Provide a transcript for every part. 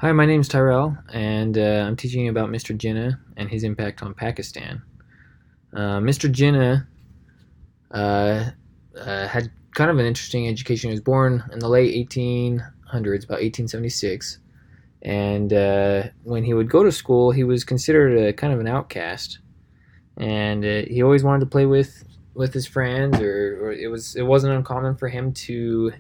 Hi, my name's Tyrell, and I'm teaching you about Mr. Jinnah and his impact on Pakistan. Mr. Jinnah uh, had kind of an interesting education. He was born in the late 1800s, about 1876, and when he would go to school, he was considered a kind of an outcast, and he always wanted to play with his friends, or it wasn't uncommon for him to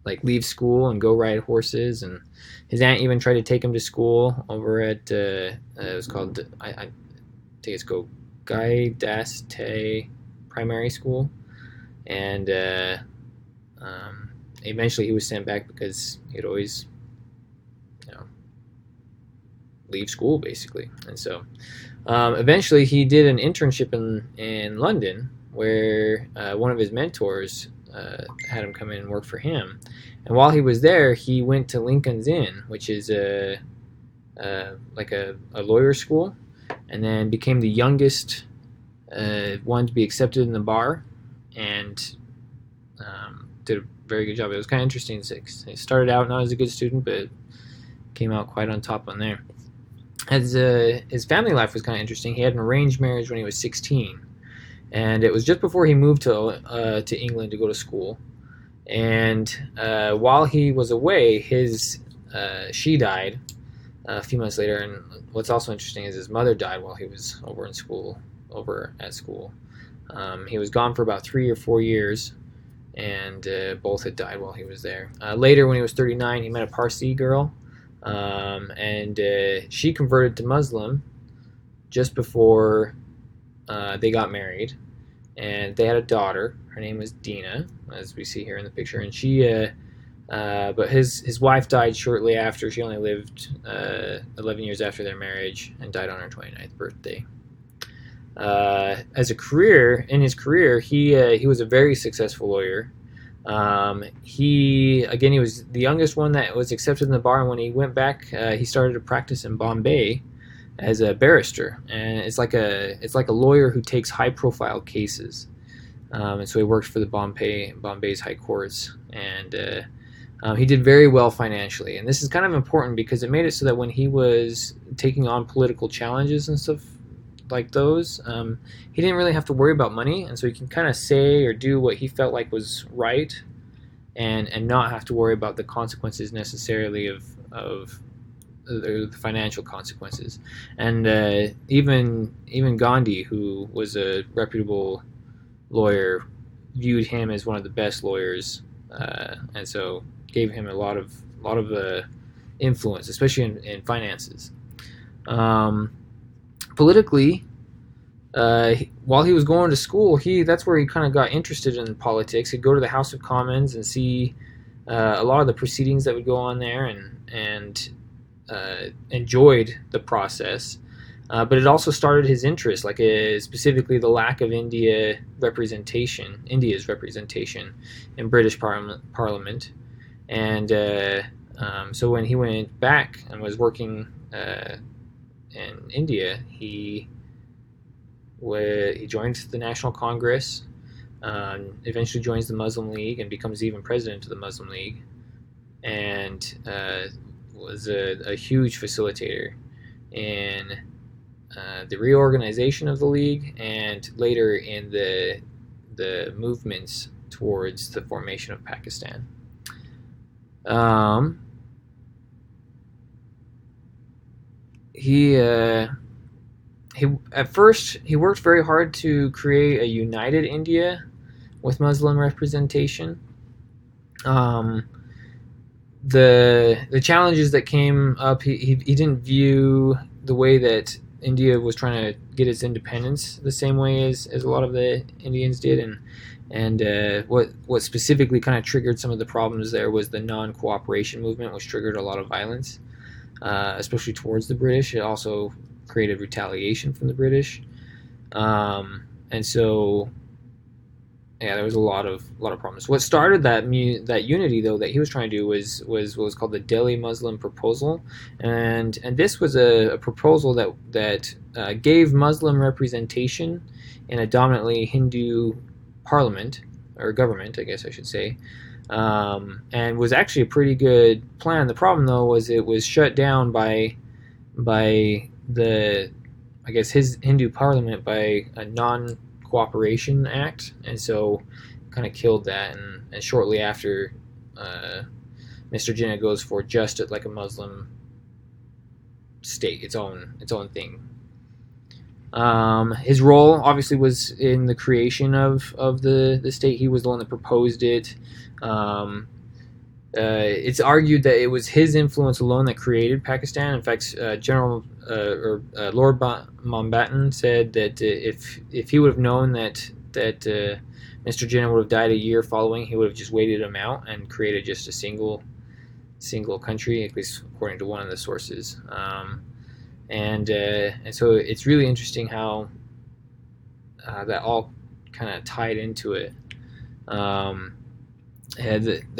like leave school and go ride horses. And his aunt even tried to take him to school over at it was called I think it's go Guy Das Te Primary School, and eventually he was sent back because he'd always you know leave school basically. And so eventually he did an internship in London where one of his mentors had him come in and work for him. And while he was there, he went to Lincoln's Inn, which is like a lawyer school, and then became the youngest one to be accepted in the bar, and did a very good job. It was kind of interesting. He started out not as a good student, but came out quite on top on there. His family life was kind of interesting. He had an arranged marriage when he was 16, and it was just before he moved to England to go to school. And while he was away, his she died a few months later. And what's also interesting is his mother died while he was over at school. He was gone for about 3 or 4 years, and both had died while he was there. Later, when he was 39, he met a Parsi girl, and she converted to Muslim just before they got married, and they had a daughter. Her name was Dina, as we see here in the picture, and but his wife died shortly after. She only lived 11 years after their marriage and died on her 29th birthday. In his career, he was a very successful lawyer. He was the youngest one that was accepted in the bar, and when he went back, he started to practice in Bombay as a barrister, and it's like a lawyer who takes high profile cases. And so he worked for the Bombay's high courts, and he did very well financially. And this is kind of important because it made it so that when he was taking on political challenges and stuff like those, he didn't really have to worry about money, and so he can kind of say or do what he felt like was right, and not have to worry about the consequences necessarily of the financial consequences. And even Gandhi, who was a reputable lawyer, viewed him as one of the best lawyers, and so gave him a lot of influence, especially in finances. Politically, while he was going to school, that's where he kind of got interested in politics. He'd go to the House of Commons and see a lot of the proceedings that would go on there, and enjoyed the process. But it also started his interest, specifically the lack of India's representation in British Parliament. And so when he went back and was working in India, he joined the National Congress, eventually joins the Muslim League and becomes even president of the Muslim League, and was a huge facilitator in the reorganization of the league, and later in the movements towards the formation of Pakistan. He at first he worked very hard to create a united India with Muslim representation. The challenges that came up, he didn't view the way that India was trying to get its independence the same way as a lot of the Indians did, and what specifically kind of triggered some of the problems there was the non-cooperation movement, which triggered a lot of violence, especially towards the British. It also created retaliation from the British, and so yeah, there was a lot of problems. What started that unity, though, that he was trying to do was what was called the Delhi Muslim Proposal, and this was a proposal that gave Muslim representation in a dominantly Hindu parliament, or government, I guess I should say, and was actually a pretty good plan. The problem, though, was it was shut down by the, I guess, his Hindu parliament by a non-cooperation act, and so kind of killed that. And shortly after, Mr. Jinnah goes for just like a Muslim state, its own thing. His role obviously was in the creation of the state. He was the one that proposed it. It's argued that it was his influence alone that created Pakistan. In fact, Lord Mountbatten said that if he would have known that Mr. Jinnah would have died a year following, he would have just waited him out and created just a single country, at least according to one of the sources. And so it's really interesting how that all kind of tied into it. There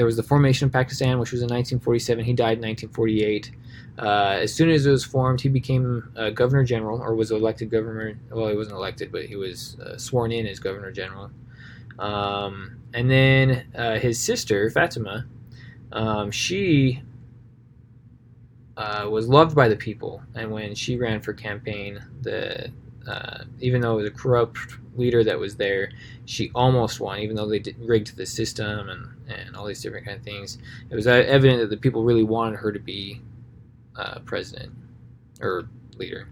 was the formation of Pakistan, which was in 1947. He died in 1948. As soon as it was formed, he became Governor General, or was elected governor. Well, he wasn't elected, but he was sworn in as Governor General. And then his sister, Fatima, she was loved by the people, and when she ran for campaign, even though it was a corrupt leader that was there, she almost won, even though they rigged the system and all these different kind of things. It was evident that the people really wanted her to be president or leader.